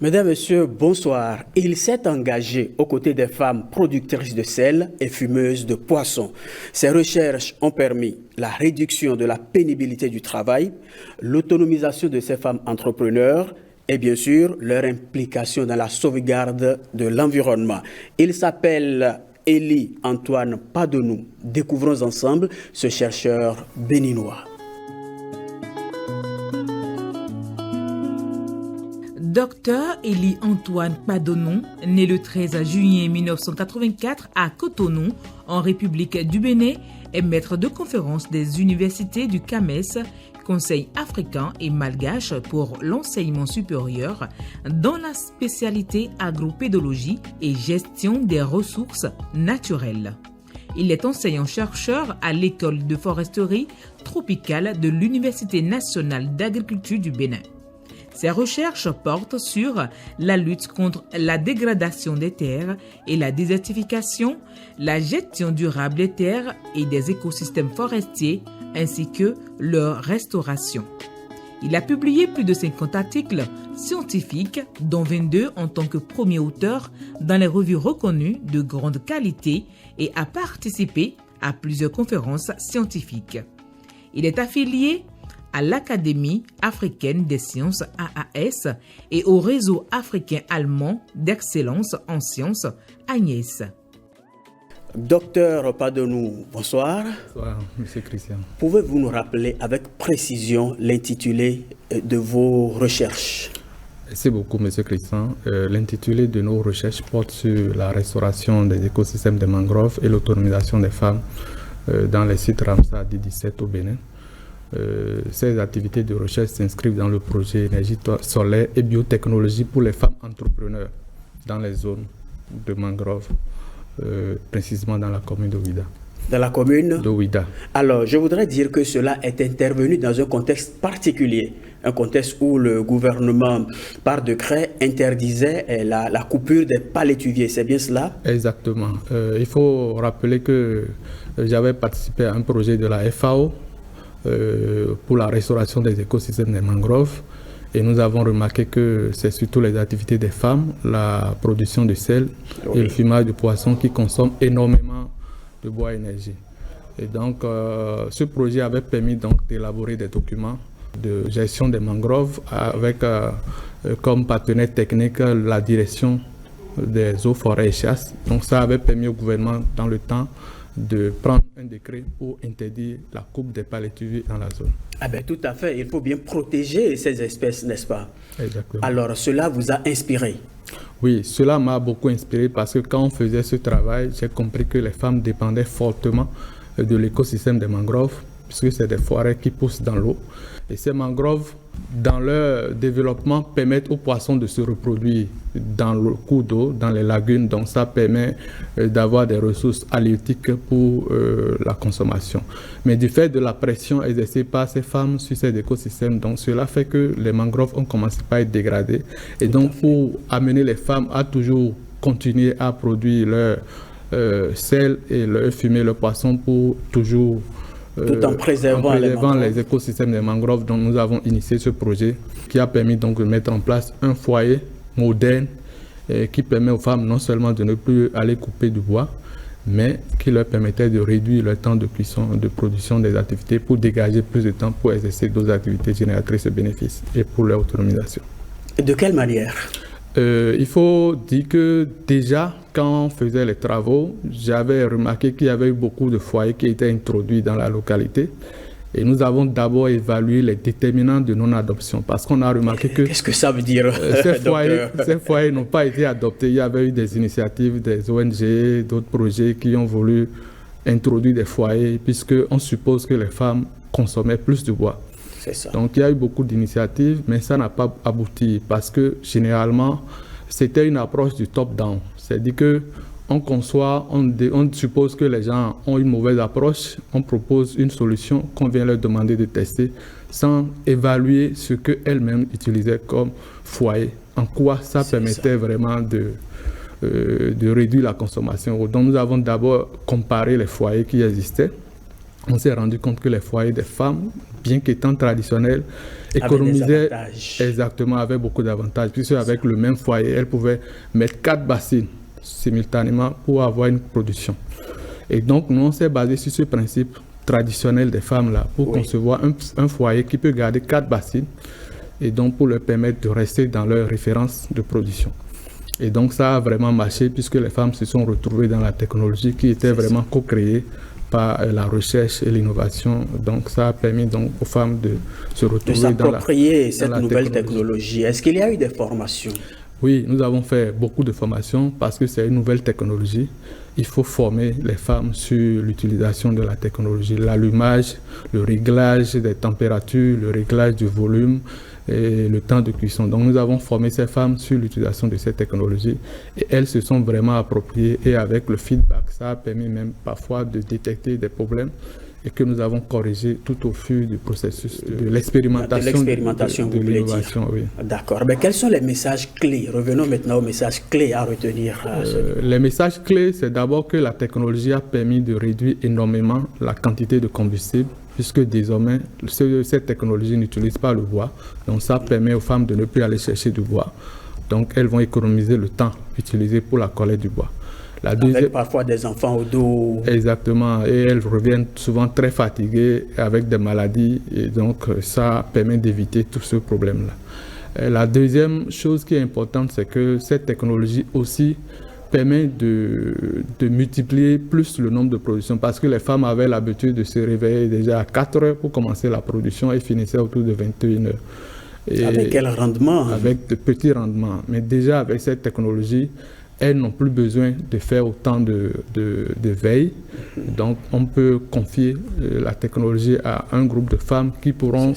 Mesdames, Messieurs, bonsoir. Il s'est engagé aux côtés des femmes productrices de sel et fumeuses de poissons. Ses recherches ont permis la réduction de la pénibilité du travail, l'autonomisation de ces femmes entrepreneurs et bien sûr leur implication dans la sauvegarde de l'environnement. Il s'appelle Élie Antoine Padonou. Découvrons ensemble ce chercheur béninois. Docteur Élie Antoine Padonou, né le 13 juillet 1984 à Cotonou, en République du Bénin, est maître de conférences des universités du CAMES, Conseil africain et malgache pour l'enseignement supérieur, dans la spécialité agropédologie et gestion des ressources naturelles. Il est enseignant-chercheur à l'école de foresterie tropicale de l'Université nationale d'agriculture du Bénin. Ses recherches portent sur la lutte contre la dégradation des terres et la désertification, la gestion durable des terres et des écosystèmes forestiers, ainsi que leur restauration. Il a publié plus de 50 articles scientifiques, dont 22 en tant que premier auteur dans les revues reconnues de grande qualité et a participé à plusieurs conférences scientifiques. Il est affilié à l'Académie africaine des sciences AAS et au réseau africain-allemand d'excellence en sciences Agnès. Docteur Padonou, bonsoir. Bonsoir, Monsieur Christian. Pouvez-vous nous rappeler avec précision l'intitulé de vos recherches? Merci beaucoup, Monsieur Christian. L'intitulé de nos recherches porte sur la restauration des écosystèmes de mangroves et l'autonomisation des femmes dans les sites Ramsar 17 au Bénin. Ces activités de recherche s'inscrivent dans le projet énergie solaire et biotechnologie pour les femmes entrepreneurs dans les zones de mangroves, précisément dans la commune d'Ouida. Dans la commune d'Ouida. Alors, je voudrais dire que cela est intervenu dans un contexte particulier, un contexte où le gouvernement, par décret, interdisait la coupure des palétuviers. C'est bien cela? Exactement. Il faut rappeler que j'avais participé à un projet de la FAO pour la restauration des écosystèmes des mangroves. Et nous avons remarqué que c'est surtout les activités des femmes, la production de sel et le fumage de poissons qui consomment énormément de bois énergie. Et donc, ce projet avait permis donc d'élaborer des documents de gestion des mangroves avec comme partenaire technique la direction des eaux, forêts et chasses. Donc, ça avait permis au gouvernement dans le temps de prendre un décret pour interdire la coupe des palétuviers dans la zone. Ah ben, tout à fait, il faut bien protéger ces espèces, n'est-ce pas? Exactement. Alors, cela vous a inspiré? Oui, cela m'a beaucoup inspiré parce que quand on faisait ce travail, j'ai compris que les femmes dépendaient fortement de l'écosystème des mangroves, puisque c'est des forêts qui poussent dans l'eau. Et ces mangroves, dans leur développement, permettent aux poissons de se reproduire dans le cours d'eau, dans les lagunes. Donc ça permet d'avoir des ressources halieutiques pour la consommation. Mais du fait de la pression exercée par ces femmes sur ces écosystèmes, donc cela fait que les mangroves ont commencé par être dégradées. Et donc pour amener les femmes à toujours continuer à produire leur sel et leur fumer, le poisson pour toujours tout en préservant les écosystèmes des mangroves. Donc nous avons initié ce projet qui a permis donc de mettre en place un foyer moderne qui permet aux femmes non seulement de ne plus aller couper du bois, mais qui leur permettait de réduire le temps de cuisson, de production des activités pour dégager plus de temps pour exercer d'autres activités génératrices de bénéfices et pour leur autonomisation. Et de quelle manière? Il faut dire que déjà, quand on faisait les travaux, j'avais remarqué qu'il y avait eu beaucoup de foyers qui étaient introduits dans la localité. Et nous avons d'abord évalué les déterminants de non-adoption parce qu'on a remarqué que... Qu'est-ce que ça veut dire, ces foyers n'ont pas été adoptés. Il y avait eu des initiatives des ONG, d'autres projets qui ont voulu introduire des foyers puisqu'on suppose que les femmes consommaient plus de bois. Ça. Donc il y a eu beaucoup d'initiatives, mais ça n'a pas abouti parce que généralement, c'était une approche du top-down. C'est-à-dire qu'on conçoit, on suppose que les gens ont une mauvaise approche, on propose une solution qu'on vient leur demander de tester sans évaluer ce qu'elles-mêmes utilisaient comme foyer. En quoi ça permettait vraiment de réduire la consommation. Donc nous avons d'abord comparé les foyers qui existaient on s'est rendu compte que les foyers des femmes, bien qu'étant traditionnels, économisaient exactement, avaient beaucoup d'avantages, puisque avec le même foyer, elles pouvaient mettre 4 bassines simultanément pour avoir une production. Et donc, nous, on s'est basé sur ce principe traditionnel des femmes-là, pour concevoir un foyer qui peut garder 4 bassines, et donc pour leur permettre de rester dans leur référence de production. Et donc, ça a vraiment marché, puisque les femmes se sont retrouvées dans la technologie qui était vraiment co-créée par la recherche et l'innovation. Donc, ça a permis donc aux femmes de se retrouver dans cette nouvelle technologie. Est-ce qu'il y a eu des formations? Oui, nous avons fait beaucoup de formations parce que c'est une nouvelle technologie. Il faut former les femmes sur l'utilisation de la technologie, l'allumage, le réglage des températures, le réglage du volume et le temps de cuisson. Donc nous avons formé ces femmes sur l'utilisation de cette technologie et elles se sont vraiment appropriées, et avec le feedback, ça a permis même parfois de détecter des problèmes et que nous avons corrigé tout au fur du processus de l'expérimentation de l'innovation. Oui. D'accord. Mais quels sont les messages clés? Revenons maintenant aux messages clés à retenir. Les messages clés, c'est d'abord que la technologie a permis de réduire énormément la quantité de combustible, puisque désormais, cette technologie n'utilise pas le bois. Donc ça permet aux femmes de ne plus aller chercher du bois. Donc elles vont économiser le temps utilisé pour la collecte du bois. Avec parfois des enfants au dos. Exactement, et elles reviennent souvent très fatiguées avec des maladies, et donc ça permet d'éviter tout ce problème-là. La deuxième chose qui est importante, c'est que cette technologie aussi permet de multiplier plus le nombre de productions, parce que les femmes avaient l'habitude de se réveiller déjà à 4 heures pour commencer la production et finissaient autour de 21 heures. Et avec quel rendement? Avec de petits rendements. Mais déjà avec cette technologie, elles n'ont plus besoin de faire autant de veille. Donc, on peut confier la technologie à un groupe de femmes qui pourront,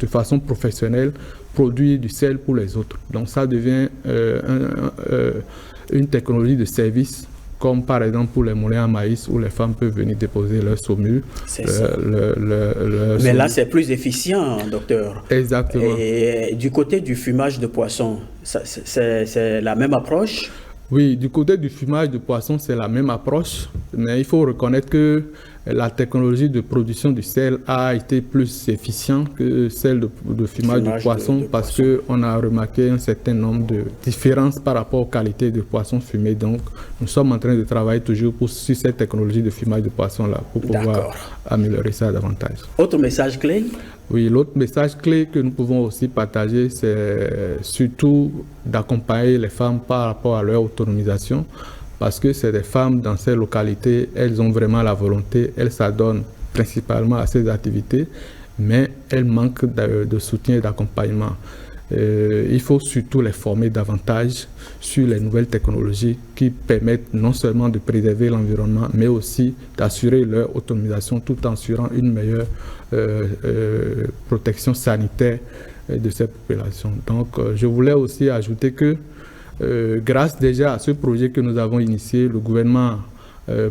de façon professionnelle, produire du sel pour les autres. Donc, ça devient une technologie de service, comme par exemple pour les moulins à maïs, où les femmes peuvent venir déposer leur saumure. Mais là, c'est plus efficient, docteur. Exactement. Et du côté du fumage de poisson, c'est la même approche? Oui, du côté du fumage de poisson, c'est la même approche, mais il faut reconnaître que la technologie de production du sel a été plus efficiente que celle de fumage de poisson, parce qu'on a remarqué un certain nombre de différences par rapport aux qualités de poisson fumé. Donc, nous sommes en train de travailler toujours sur cette technologie de fumage de poisson-là pour pouvoir améliorer ça davantage. Autre message clé? Oui, l'autre message clé que nous pouvons aussi partager, c'est surtout d'accompagner les femmes par rapport à leur autonomisation, parce que c'est des femmes dans ces localités, elles ont vraiment la volonté, elles s'adonnent principalement à ces activités, mais elles manquent de soutien et d'accompagnement. Il faut surtout les former davantage sur les nouvelles technologies qui permettent non seulement de préserver l'environnement, mais aussi d'assurer leur autonomisation tout en assurant une meilleure protection sanitaire de ces populations. Donc, je voulais aussi ajouter que grâce déjà à ce projet que nous avons initié, le gouvernement,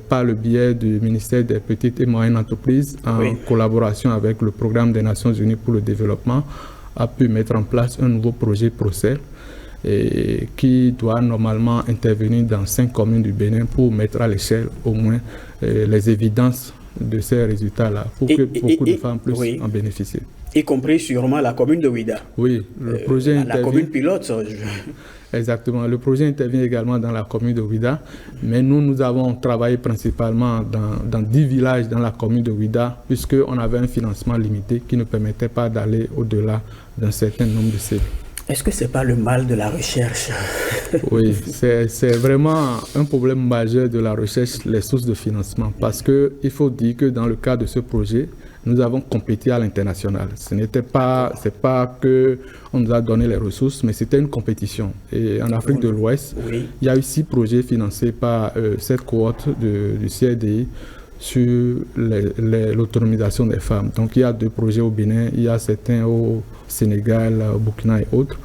par le biais du ministère des Petites et Moyennes Entreprises, en collaboration avec le Programme des Nations Unies pour le développement, a pu mettre en place un nouveau projet Procel qui doit normalement intervenir dans 5 communes du Bénin pour mettre à l'échelle au moins les évidences de ces résultats-là, pour que beaucoup de femmes puissent en bénéficier. Y compris sûrement la commune de Ouida. Oui, le projet intervient. La commune pilote. Exactement. Le projet intervient également dans la commune de Ouida, mais nous avons travaillé principalement dans 10 villages dans la commune de Ouida, puisqu'on avait un financement limité qui ne permettait pas d'aller au-delà d'un certain nombre de cellules. Est-ce que ce n'est pas le mal de la recherche? Oui, c'est vraiment un problème majeur de la recherche, les sources de financement, parce qu'il faut dire que dans le cadre de ce projet, nous avons compété à l'international. C'est pas que on nous a donné les ressources, mais c'était une compétition. Et en Afrique de l'Ouest, il y a eu 6 projets financés par cette cohorte du CRDI sur l'autonomisation des femmes. Donc il y a 2 projets au Bénin, il y a certains au Sénégal, au Burkina et autres.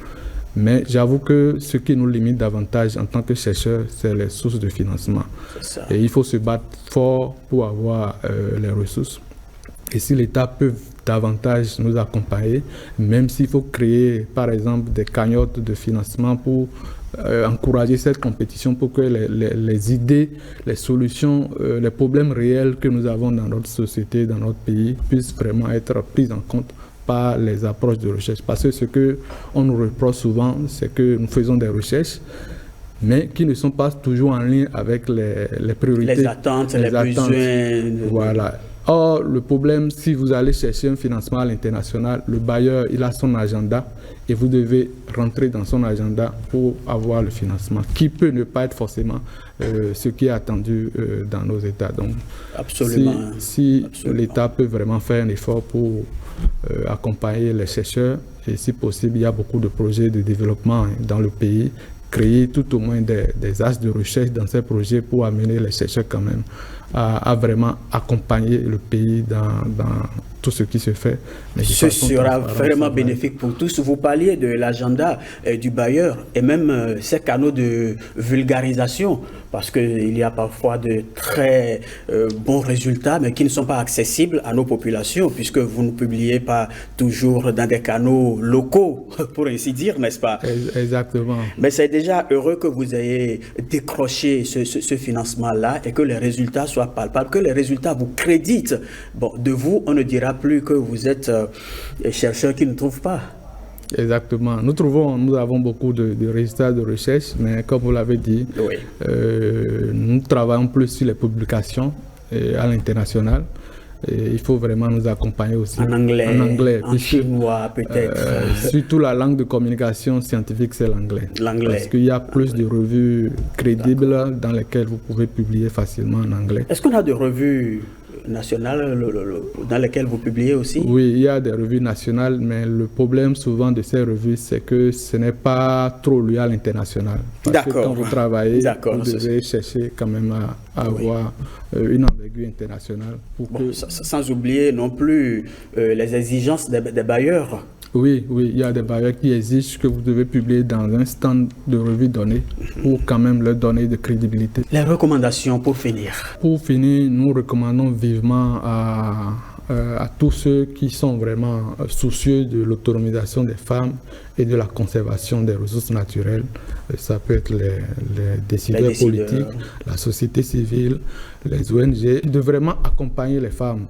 Mais j'avoue que ce qui nous limite davantage en tant que chercheurs, c'est les sources de financement. Et il faut se battre fort pour avoir les ressources. Et si l'État peut davantage nous accompagner, même s'il faut créer, par exemple, des cagnottes de financement pour encourager cette compétition pour que les idées, les solutions, les problèmes réels que nous avons dans notre société, dans notre pays, puissent vraiment être pris en compte par les approches de recherche. Parce que ce qu'on nous reproche souvent, c'est que nous faisons des recherches, mais qui ne sont pas toujours en lien avec les priorités. Les attentes, les besoins. Voilà. Or, le problème, si vous allez chercher un financement à l'international, le bailleur, il a son agenda et vous devez rentrer dans son agenda pour avoir le financement, qui peut ne pas être forcément ce qui est attendu dans nos États. Donc, absolument. Si l'État peut vraiment faire un effort pour accompagner les chercheurs, et si possible, il y a beaucoup de projets de développement dans le pays, créer tout au moins des axes de recherche dans ces projets pour amener les chercheurs quand même à vraiment accompagner le pays dans tout ce qui se fait. Mais ce sera vraiment bénéfique pour tous. Vous parliez de l'agenda du bailleur et même ces canaux de vulgarisation, parce qu'il y a parfois de très bons résultats, mais qui ne sont pas accessibles à nos populations, puisque vous ne publiez pas toujours dans des canaux locaux, pour ainsi dire, n'est-ce pas? Exactement. Mais c'est déjà heureux que vous ayez décroché ce financement-là et que les résultats soient palpables, que les résultats vous créditent. Bon, de vous, on ne dira plus que vous êtes chercheur qui ne trouve pas. Exactement. Nous avons beaucoup de résultats de recherche, mais comme vous l'avez dit, oui. Nous travaillons plus sur les publications à l'international. Et il faut vraiment nous accompagner aussi. En anglais, en chinois peut-être. Surtout la langue de communication scientifique, c'est l'anglais. Parce qu'il y a plus de revues crédibles dans lesquelles vous pouvez publier facilement en anglais. Est-ce qu'on a des revues nationales dans lesquelles vous publiez aussi? Oui, il y a des revues nationales, mais le problème souvent de ces revues, c'est que ce n'est pas trop lu à l'international. Parce que quand vous travaillez, vous devez chercher quand même à avoir une envergure internationale. Sans oublier non plus les exigences des bailleurs. Oui, il y a des bailleurs qui exigent que vous devez publier dans un stand de revue donnée pour quand même leur donner de crédibilité. Les recommandations pour finir. Pour finir, nous recommandons vivement à tous ceux qui sont vraiment soucieux de l'autonomisation des femmes et de la conservation des ressources naturelles. Ça peut être les décideurs politiques, la société civile, les ONG, de vraiment accompagner les femmes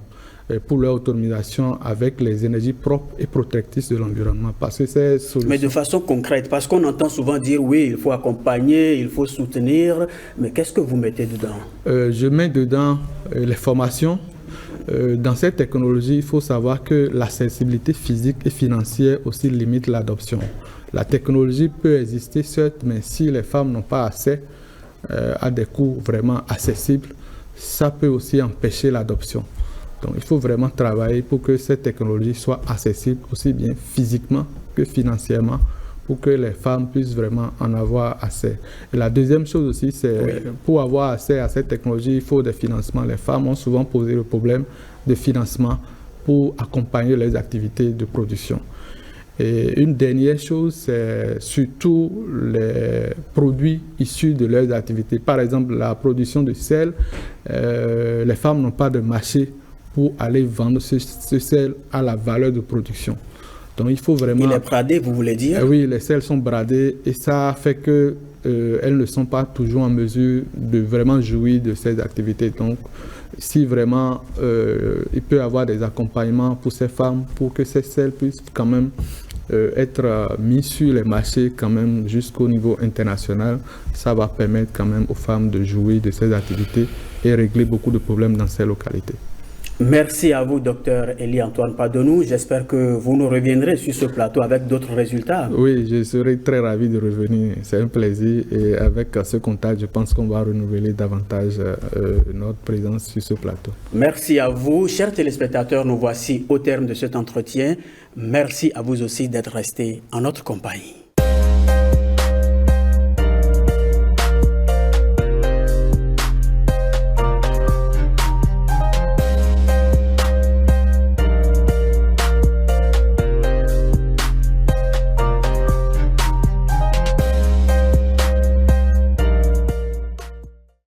pour leur autonomisation avec les énergies propres et protectrices de l'environnement. Parce que c'est Mais de façon concrète, parce qu'on entend souvent dire oui, il faut accompagner, il faut soutenir, mais qu'est-ce que vous mettez dedans? Je mets dedans les formations. Dans cette technologie, il faut savoir que l'accessibilité physique et financière aussi limite l'adoption. La technologie peut exister, certes, mais si les femmes n'ont pas accès à des coûts vraiment accessibles, ça peut aussi empêcher l'adoption. Donc, il faut vraiment travailler pour que cette technologie soit accessible aussi bien physiquement que financièrement pour que les femmes puissent vraiment en avoir accès. Et la deuxième chose aussi, c'est pour avoir accès à cette technologie, il faut des financements. Les femmes ont souvent posé le problème de financement pour accompagner les activités de production. Et une dernière chose, c'est surtout les produits issus de leurs activités. Par exemple, la production de sel, les femmes n'ont pas de marché pour aller vendre ce sel à la valeur de production. Donc il faut vraiment... Il est bradé, vous voulez dire? Oui, les sels sont bradés et ça fait que elles ne sont pas toujours en mesure de vraiment jouir de ces activités. Donc si vraiment il peut y avoir des accompagnements pour ces femmes pour que ces sels puissent quand même être mis sur les marchés quand même jusqu'au niveau international, ça va permettre quand même aux femmes de jouir de ces activités et régler beaucoup de problèmes dans ces localités. Merci à vous, Dr Elie-Antoine Padonou. J'espère que vous nous reviendrez sur ce plateau avec d'autres résultats. Oui, je serai très ravi de revenir. C'est un plaisir. Et avec ce contact, je pense qu'on va renouveler davantage notre présence sur ce plateau. Merci à vous. Chers téléspectateurs, nous voici au terme de cet entretien. Merci à vous aussi d'être restés en notre compagnie.